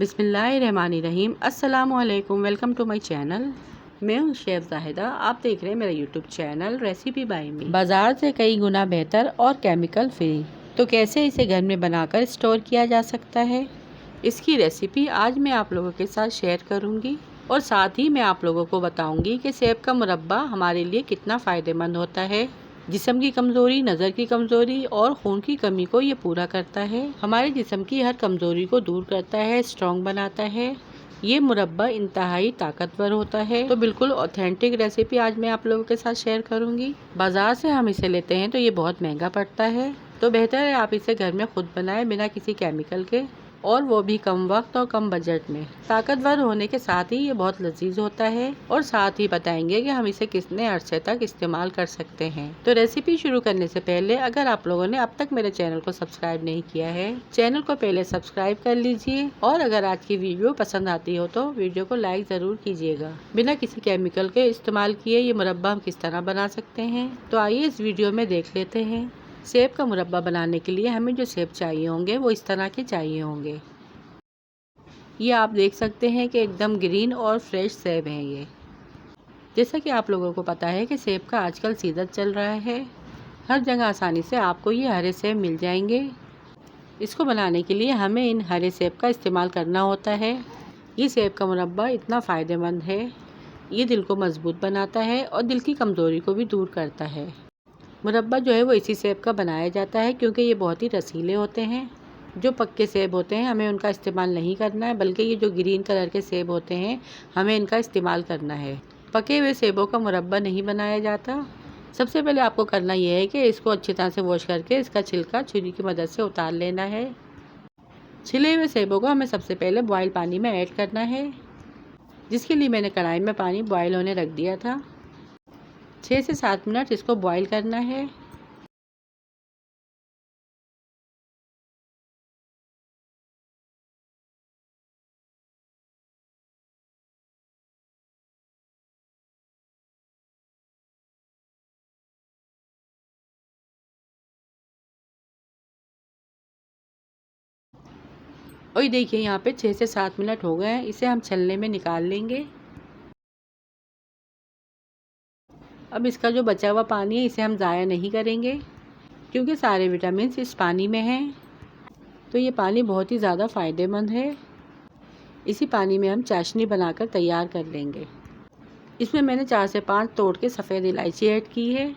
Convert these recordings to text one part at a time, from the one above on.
बिस्मिल्लाहिर्रहमानिर्रहीम। अस्सलामुअलैकुम। Welcome to my channel. मैं हूँ शेफ जाहिदा। आप देख रहे हैं मेरा YouTube channel recipe by me. बाज़ार से कई गुना बेहतर और केमिकल फ्री, तो कैसे इसे घर में बनाकर स्टोर किया जा सकता है, इसकी रेसिपी आज मैं आप लोगों के साथ शेयर करूँगी। और साथ ही मैं आप लोगों को बताऊँगी कि सेब का मुरब्बा हमारे लिए कितना फ़ायदेमंद होता है। जिस्म की कमज़ोरी, नज़र की कमज़ोरी और खून की कमी को ये पूरा करता है। हमारे जिस्म की हर कमज़ोरी को दूर करता है, स्ट्रॉन्ग बनाता है। ये मुरब्बा इंतहाई ताकतवर होता है। तो बिल्कुल ऑथेंटिक रेसिपी आज मैं आप लोगों के साथ शेयर करूंगी। बाज़ार से हम इसे लेते हैं तो ये बहुत महंगा पड़ता है, तो बेहतर है आप इसे घर में खुद बनाएं बिना किसी केमिकल के, और वो भी कम वक्त और कम बजट में। ताकतवर होने के साथ ही ये बहुत लजीज होता है। और साथ ही बताएंगे कि हम इसे कितने अरसे तक इस्तेमाल कर सकते हैं। तो रेसिपी शुरू करने से पहले अगर आप लोगों ने अब तक मेरे चैनल को सब्सक्राइब नहीं किया है, चैनल को पहले सब्सक्राइब कर लीजिए। और अगर आज की वीडियो पसंद आती हो तो वीडियो को लाइक ज़रूर कीजिएगा। बिना किसी केमिकल के इस्तेमाल किए ये मुरब्बा हम किस तरह बना सकते हैं, तो आइए इस वीडियो में देख लेते हैं। सेब का मुरब्बा बनाने के लिए हमें जो सेब चाहिए होंगे वो इस तरह के चाहिए होंगे। ये आप देख सकते हैं कि एकदम ग्रीन और फ्रेश सेब हैं ये। जैसा कि आप लोगों को पता है कि सेब का आजकल सीज़न चल रहा है, हर जगह आसानी से आपको ये हरे सेब मिल जाएंगे। इसको बनाने के लिए हमें इन हरे सेब का इस्तेमाल करना होता है। ये सेब का मुरब्बा इतना फ़ायदेमंद है, ये दिल को मजबूत बनाता है और दिल की कमज़ोरी को भी दूर करता है। मुरब्बा जो है वो इसी सेब का बनाया जाता है, क्योंकि ये बहुत ही रसीले होते हैं। जो पक्के सेब होते हैं हमें उनका इस्तेमाल नहीं करना है, बल्कि ये जो ग्रीन कलर के सेब होते हैं हमें इनका इस्तेमाल करना है। पके हुए सेबों का मुरब्बा नहीं बनाया जाता। सबसे पहले आपको करना यह है कि इसको अच्छी तरह से वॉश करके इसका छिलका छुरी की मदद से उतार लेना है। छिले हुए सेबों को हमें सबसे पहले बॉयल पानी में ऐड करना है, जिसके लिए मैंने कढ़ाई में पानी बॉयल होने रख दिया था। 6 से 7 मिनट इसको बॉयल करना है। और ये देखिए यहाँ पे 6 से 7 मिनट हो गए हैं। इसे हम छलने में निकाल लेंगे। अब इसका जो बचा हुआ पानी है इसे हम ज़ाया नहीं करेंगे, क्योंकि सारे विटामिन इस पानी में हैं। तो ये पानी बहुत ही ज़्यादा फ़ायदेमंद है। इसी पानी में हम चाशनी बनाकर तैयार कर लेंगे। इसमें मैंने 4 से 5 तोड़ के सफ़ेद इलायची ऐड की है।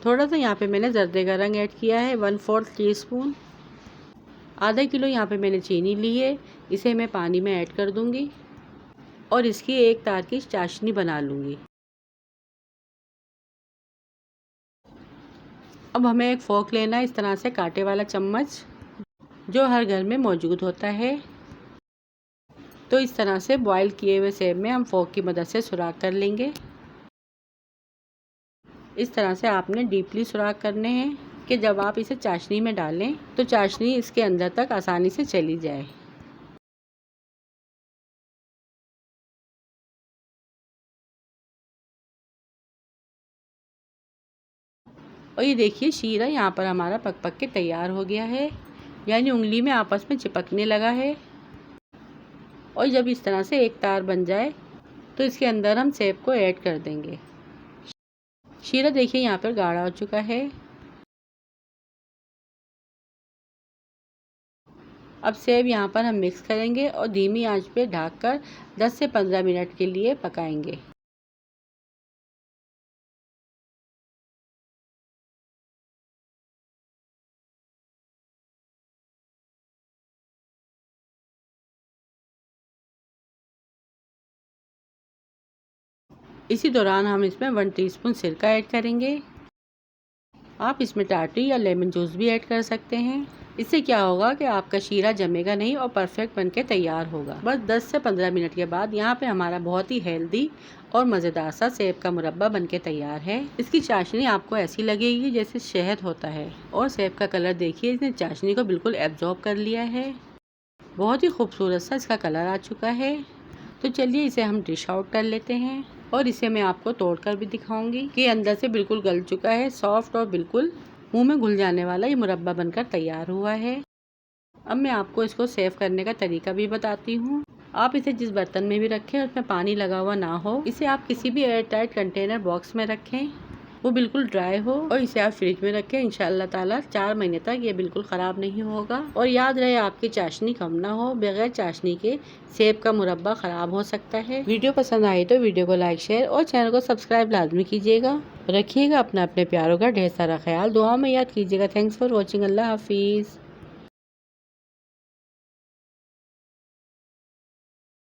थोड़ा सा यहाँ पे मैंने जर्दे का रंग ऐड किया है, 1/4 टीस्पून। आधा किलो यहाँ पे मैंने चीनी ली है, इसे मैं पानी में ऐड कर दूँगी और इसकी एक तार की चाशनी बना लूँगी। अब हमें एक फोक लेना है, इस तरह से कांटे वाला चम्मच जो हर घर में मौजूद होता है। तो इस तरह से बॉईल किए हुए सेब में हम फोक की मदद से सुराख कर लेंगे। इस तरह से आपने डीपली सुराख करने हैं कि जब आप इसे चाशनी में डालें तो चाशनी इसके अंदर तक आसानी से चली जाए। और ये देखिए शीरा यहाँ पर हमारा पक पक के तैयार हो गया है, यानी उंगली में आपस में चिपकने लगा है। और जब इस तरह से एक तार बन जाए तो इसके अंदर हम सेब को ऐड कर देंगे। शीरा देखिए यहाँ पर गाढ़ा हो चुका है। अब सेब यहाँ पर हम मिक्स करेंगे और धीमी आंच पे ढककर 10 से 15 मिनट के लिए पकाएंगे। इसी दौरान हम इसमें 1 टीस्पून सिरका ऐड करेंगे। आप इसमें टाटरी या लेमन जूस भी ऐड कर सकते हैं। इससे क्या होगा कि आपका शीरा जमेगा नहीं और परफेक्ट बनके तैयार होगा। बस 10 से 15 मिनट के बाद यहाँ पे हमारा बहुत ही हेल्दी और मज़ेदार सा सेब का मुरब्बा बनके तैयार है। इसकी चाशनी आपको ऐसी लगेगी जैसे शहद होता है, और सेब का कलर देखिए, इसने चाशनी को बिल्कुल एब्जॉर्ब कर लिया है। बहुत ही खूबसूरत सा इसका कलर आ चुका है। तो चलिए इसे हम डिश आउट कर लेते हैं, और इसे मैं आपको तोड़कर भी दिखाऊंगी कि अंदर से बिल्कुल गल चुका है, सॉफ्ट और बिल्कुल मुंह में घुल जाने वाला ये मुरब्बा बनकर तैयार हुआ है। अब मैं आपको इसको सेव करने का तरीका भी बताती हूँ। आप इसे जिस बर्तन में भी रखें उसमें पानी लगा हुआ ना हो। इसे आप किसी भी एयर टाइट कंटेनर बॉक्स में रखें, वो बिल्कुल ड्राई हो, और इसे आप फ्रिज में रखें। इंशाअल्लाह ताला 4 महीने तक ये बिल्कुल ख़राब नहीं होगा। और याद रहे आपकी चाशनी कम ना हो, बगैर चाशनी के सेब का मुरब्बा ख़राब हो सकता है। वीडियो पसंद आई तो वीडियो को लाइक, शेयर और चैनल को सब्सक्राइब लाजमी कीजिएगा। रखिएगा अपना अपने प्यारों का ढेर सारा ख्याल, दुआ में याद कीजिएगा। Thanks for watching. अल्लाह हाफिज़।